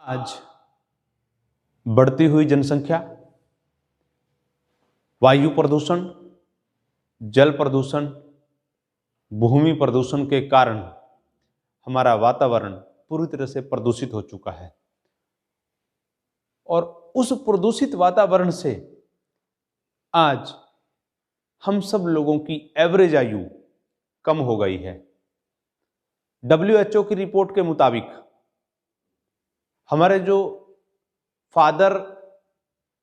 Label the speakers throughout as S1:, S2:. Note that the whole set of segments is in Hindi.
S1: आज बढ़ती हुई जनसंख्या, वायु प्रदूषण, जल प्रदूषण, भूमि प्रदूषण के कारण हमारा वातावरण पूरी तरह से प्रदूषित हो चुका है और उस प्रदूषित वातावरण से आज हम सब लोगों की एवरेज आयु कम हो गई है। WHO की रिपोर्ट के मुताबिक हमारे जो फादर,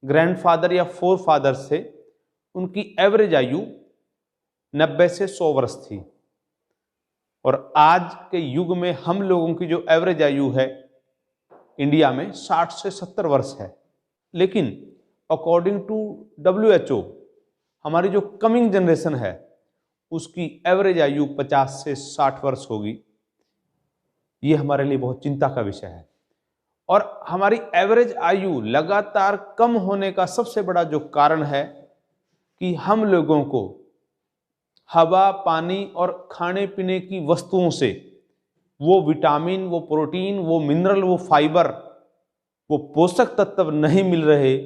S1: ग्रैंडफादर या फोर फादर्स थे, उनकी एवरेज आयु 90 से 100 वर्ष थी और आज के युग में हम लोगों की जो एवरेज आयु है इंडिया में 60 से 70 वर्ष है। लेकिन अकॉर्डिंग टू WHO हमारी जो कमिंग जनरेशन है उसकी एवरेज आयु 50 से 60 वर्ष होगी। ये हमारे लिए बहुत चिंता का विषय है और हमारी एवरेज आयु लगातार कम होने का सबसे बड़ा जो कारण है कि हम लोगों को हवा, पानी और खाने पीने की वस्तुओं से वो विटामिन, वो प्रोटीन, वो मिनरल, वो फाइबर, वो पोषक तत्व नहीं मिल रहे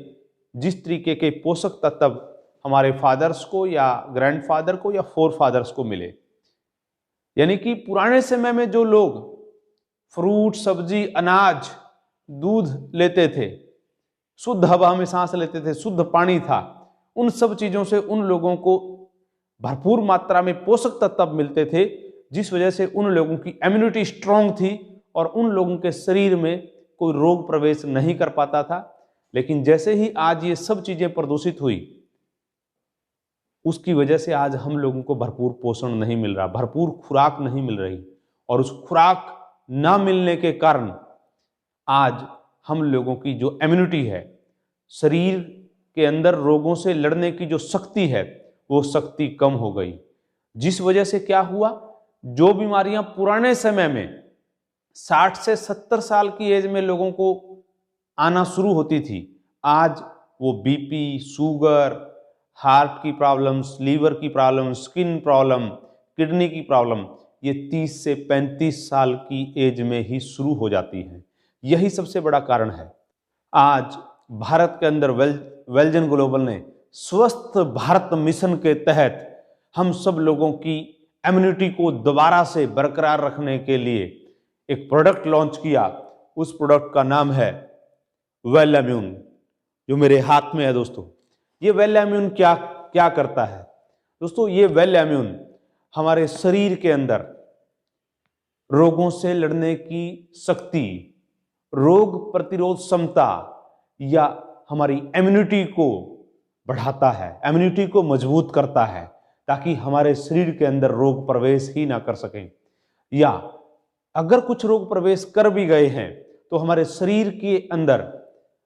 S1: जिस तरीके के पोषक तत्व हमारे फादर्स को या ग्रैंडफादर को या फोर फादर्स को मिले। यानी कि पुराने समय में जो लोग फ्रूट, सब्जी, अनाज, दूध लेते थे, शुद्ध हवा में सांस लेते थे, शुद्ध पानी था, उन सब चीजों से उन लोगों को भरपूर मात्रा में पोषक तत्व मिलते थे जिस वजह से उन लोगों की इम्यूनिटी स्ट्रांग थी और उन लोगों के शरीर में कोई रोग प्रवेश नहीं कर पाता था। लेकिन जैसे ही आज ये सब चीजें प्रदूषित हुई उसकी वजह से आज हम लोगों को भरपूर पोषण नहीं मिल रहा, भरपूर खुराक नहीं मिल रही और उस खुराक ना मिलने के कारण आज हम लोगों की जो इम्यूनिटी है, शरीर के अंदर रोगों से लड़ने की जो शक्ति है वो शक्ति कम हो गई। जिस वजह से क्या हुआ, जो बीमारियां पुराने समय में 60 से 70 साल की एज में लोगों को आना शुरू होती थी, आज वो बीपी, शुगर, हार्ट की प्रॉब्लम्स, लीवर की प्रॉब्लम, स्किन प्रॉब्लम, किडनी की प्रॉब्लम, ये 30 से 35 साल की एज में ही शुरू हो जाती है। यही सबसे बड़ा कारण है। आज भारत के अंदर वेलजन ग्लोबल ने स्वस्थ भारत मिशन के तहत हम सब लोगों की इम्यूनिटी को दोबारा से बरकरार रखने के लिए एक प्रोडक्ट लॉन्च किया। उस प्रोडक्ट का नाम है वेल इम्यून, जो मेरे हाथ में है। दोस्तों, ये वेल इम्यून क्या करता है? दोस्तों, ये वेल इम्यून हमारे शरीर के अंदर रोगों से लड़ने की शक्ति, रोग प्रतिरोध क्षमता या हमारी इम्यूनिटी को बढ़ाता है, इम्यूनिटी को मजबूत करता है ताकि हमारे शरीर के अंदर रोग प्रवेश ही ना कर सकें, या अगर कुछ रोग प्रवेश कर भी गए हैं तो हमारे शरीर के अंदर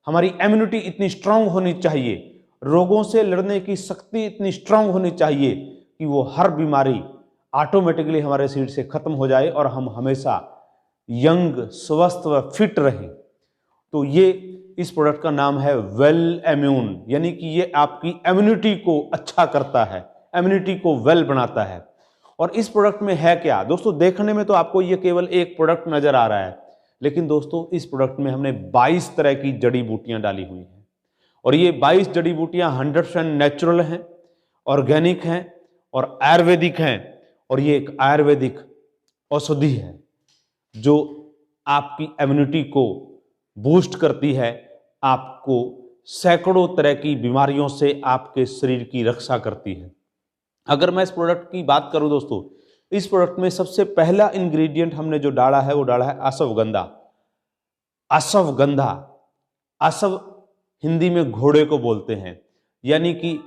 S1: हमारी इम्यूनिटी इतनी स्ट्रांग होनी चाहिए, रोगों से लड़ने की शक्ति इतनी स्ट्रांग होनी चाहिए कि वो हर बीमारी ऑटोमेटिकली हमारे शरीर से खत्म हो जाए और हम हमेशा यंग, स्वस्थ व फिट रहें। तो ये इस प्रोडक्ट का नाम है वेल इम्यून, यानी कि ये आपकी इम्यूनिटी को अच्छा करता है, इम्यूनिटी को वेल बनाता है। और इस प्रोडक्ट में है क्या? दोस्तों, देखने में तो आपको ये केवल एक प्रोडक्ट नजर आ रहा है, लेकिन दोस्तों इस प्रोडक्ट में हमने 22 तरह की जड़ी बूटियां डाली हुई हैं और ये 22 जड़ी बूटियां 100% नेचुरल हैं, ऑर्गेनिक हैं और आयुर्वेदिक हैं। और ये एक आयुर्वेदिक औषधि है जो आपकी इम्यूनिटी को बूस्ट करती है, आपको सैकड़ों तरह की बीमारियों से आपके शरीर की रक्षा करती है। अगर मैं इस प्रोडक्ट की बात करूं दोस्तों, इस प्रोडक्ट में सबसे पहला इंग्रेडिएंट हमने जो डाला है वो डाला है अश्वगंधा। अश्वगंधा, अश्व हिंदी में घोड़े को बोलते हैं, यानी कि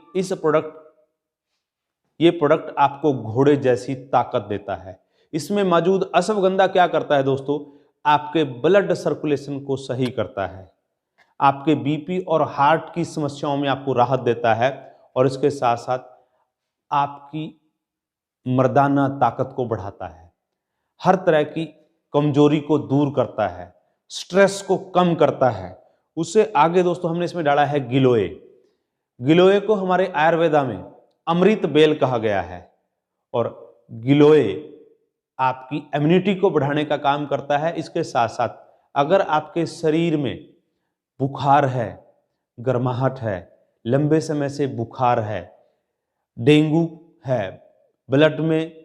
S1: ये प्रोडक्ट आपको घोड़े जैसी ताकत देता है। इसमें मौजूद अश्वगंधा क्या करता है दोस्तों? आपके ब्लड सर्कुलेशन को सही करता है, आपके बीपी और हार्ट की समस्याओं में आपको राहत देता है और इसके साथ साथ आपकी मर्दाना ताकत को बढ़ाता है, हर तरह की कमजोरी को दूर करता है, स्ट्रेस को कम करता है। उससे आगे दोस्तों हमने इसमें डाला है गिलोय। गिलोय को हमारे आयुर्वेदा में अमृत बेल कहा गया है और गिलोय आपकी इम्यूनिटी को बढ़ाने का काम करता है। इसके साथ साथ अगर आपके शरीर में बुखार है, गर्माहट है, लंबे समय से बुखार है, डेंगू है, ब्लड में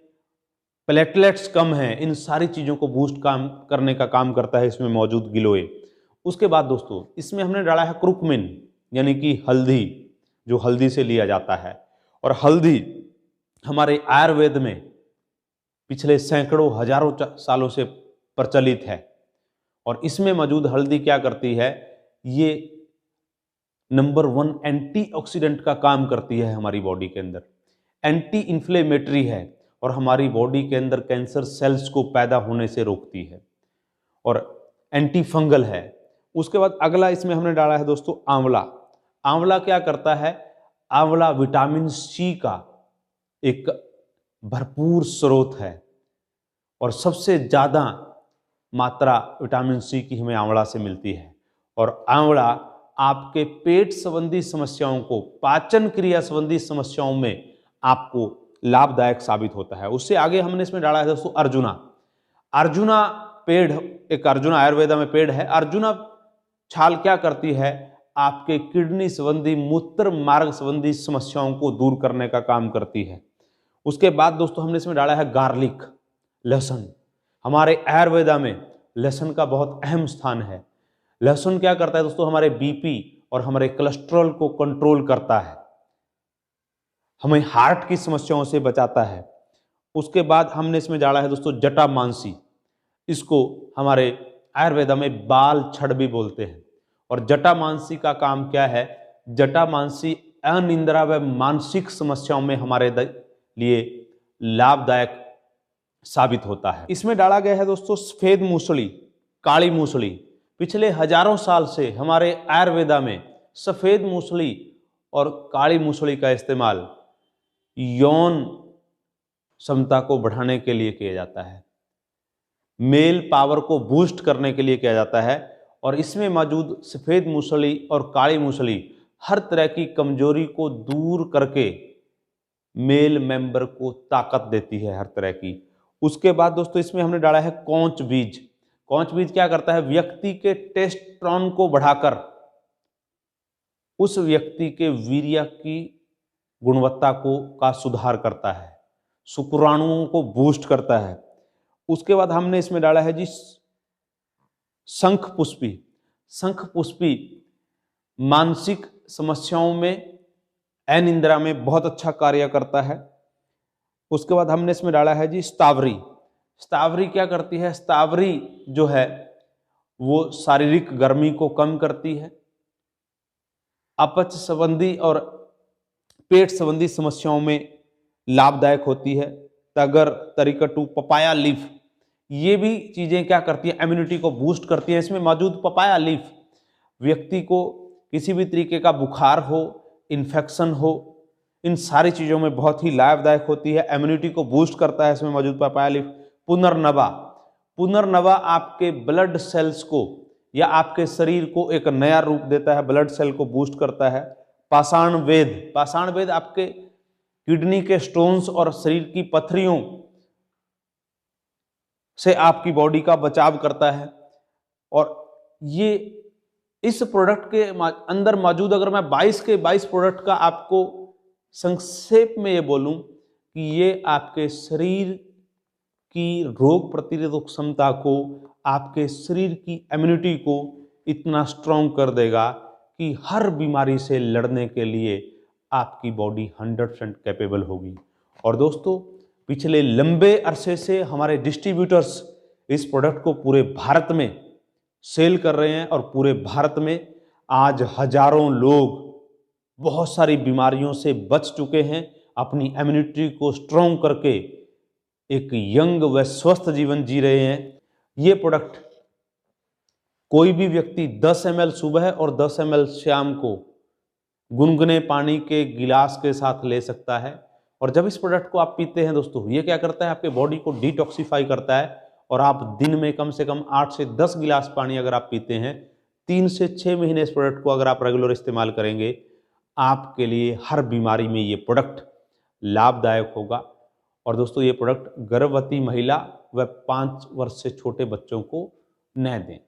S1: प्लेटलेट्स कम हैं, इन सारी चीज़ों को बूस्ट करने का काम करता है इसमें मौजूद गिलोय। उसके बाद दोस्तों इसमें हमने डाला है क्रुकमिन, यानी कि हल्दी, जो हल्दी से लिया जाता है। और हल्दी हमारे आयुर्वेद में पिछले सैकड़ों हजारों सालों से प्रचलित है। और इसमें मौजूद हल्दी क्या करती है, ये नंबर 1 एंटीऑक्सीडेंट का काम करती है हमारी बॉडी के अंदर, एंटी इन्फ्लेमेटरी है और हमारी बॉडी के अंदर कैंसर सेल्स को पैदा होने से रोकती है, और एंटी फंगल है। उसके बाद अगला इसमें हमने डाला है दोस्तों आंवला। आंवला क्या करता है, आंवला विटामिन सी का एक भरपूर स्रोत है और सबसे ज्यादा मात्रा विटामिन सी की हमें आंवला से मिलती है। और आंवला आपके पेट संबंधी समस्याओं को, पाचन क्रिया संबंधी समस्याओं में आपको लाभदायक साबित होता है। उससे आगे हमने इसमें डाला है दोस्तों अर्जुना। अर्जुना पेड़, एक अर्जुना आयुर्वेदा में पेड़ है। अर्जुना छाल क्या करती है, आपके किडनी संबंधी, मूत्र मार्ग संबंधी समस्याओं को दूर करने का काम करती है। उसके बाद दोस्तों हमने इसमें डाला है गार्लिक, लहसुन। हमारे आयुर्वेदा में लहसुन का बहुत अहम स्थान है। लहसुन क्या करता है दोस्तों, हमारे बीपी और हमारे कोलेस्ट्रॉल को कंट्रोल करता है, हमें हार्ट की समस्याओं से बचाता है। उसके बाद हमने इसमें डाला है दोस्तों जटामांसी। इसको हमारे आयुर्वेदा में बाल छड़ भी बोलते हैं। और जटामांसी का काम क्या है, जटामांसी अनिद्रा व मानसिक समस्याओं में हमारे लिए लाभदायक साबित होता है। इसमें डाला गया है दोस्तों सफेद मूसली, काली मूसली। पिछले हजारों साल से हमारे आयुर्वेदा में सफेद मूसली और काली मूसली का इस्तेमाल यौन क्षमता को बढ़ाने के लिए किया जाता है, मेल पावर को बूस्ट करने के लिए किया जाता है। और इसमें मौजूद सफेद मूसली और काली मूसली हर तरह की कमजोरी को दूर करके मेल मेंबर को ताकत देती है हर तरह की। उसके बाद दोस्तों इसमें हमने डाला है कौच बीज। कौच बीज क्या करता है, व्यक्ति के टेस्टोस्टेरोन को बढ़ाकर उस व्यक्ति के वीर्य की गुणवत्ता का सुधार करता है, शुक्राणुओं को बूस्ट करता है। उसके बाद हमने इसमें डाला है जी शंख पुष्पी। शंख पुष्पी मानसिक समस्याओं में, अनिद्रा में बहुत अच्छा कार्य करता है। उसके बाद हमने इसमें डाला है जी स्तावरी। स्तावरी क्या करती है, स्तावरी जो है वो शारीरिक गर्मी को कम करती है, अपच संबंधी और पेट संबंधी समस्याओं में लाभदायक होती है। तगर, तरिकटू, पपाया लीफ, ये भी चीजें क्या करती हैं, इम्यूनिटी को बूस्ट करती हैं। इसमें मौजूद पपाया लीफ व्यक्ति को किसी भी तरीके का बुखार हो, इन्फेक्शन हो, इन सारी चीजों में बहुत ही लाभदायक होती है, इम्यूनिटी को बूस्ट करता है इसमें मौजूद पपाया लीफ। पुनर्नवा, पुनर्नवा आपके ब्लड सेल्स को या आपके शरीर को एक नया रूप देता है, ब्लड सेल को बूस्ट करता है। पाषाण वेद, पाषाण वेद आपके किडनी के स्टोन्स और शरीर की पथरियों से आपकी बॉडी का बचाव करता है। और ये इस प्रोडक्ट के अंदर मौजूद, अगर मैं 22 के 22 प्रोडक्ट का आपको संक्षेप में ये बोलूं कि ये आपके शरीर की रोग प्रतिरोधक क्षमता को, आपके शरीर की इम्यूनिटी को इतना स्ट्रॉन्ग कर देगा कि हर बीमारी से लड़ने के लिए आपकी बॉडी 100% कैपेबल होगी। और दोस्तों पिछले लंबे अरसे से हमारे डिस्ट्रीब्यूटर्स इस प्रोडक्ट को पूरे भारत में सेल कर रहे हैं और पूरे भारत में आज हजारों लोग बहुत सारी बीमारियों से बच चुके हैं, अपनी इम्यूनिटी को स्ट्रॉन्ग करके एक यंग व स्वस्थ जीवन जी रहे हैं। ये प्रोडक्ट कोई भी व्यक्ति 10 ml सुबह और 10 ml शाम को गुनगुने पानी के गिलास के साथ ले सकता है। और जब इस प्रोडक्ट को आप पीते हैं दोस्तों, ये क्या करता है, आपके बॉडी को डिटॉक्सिफाई करता है और आप दिन में कम से कम 8 से 10 गिलास पानी अगर आप पीते हैं, 3 से 6 महीने इस प्रोडक्ट को अगर आप रेगुलर इस्तेमाल करेंगे, आपके लिए हर बीमारी में ये प्रोडक्ट लाभदायक होगा। और दोस्तों ये प्रोडक्ट गर्भवती महिला व 5 वर्ष से छोटे बच्चों को न दें।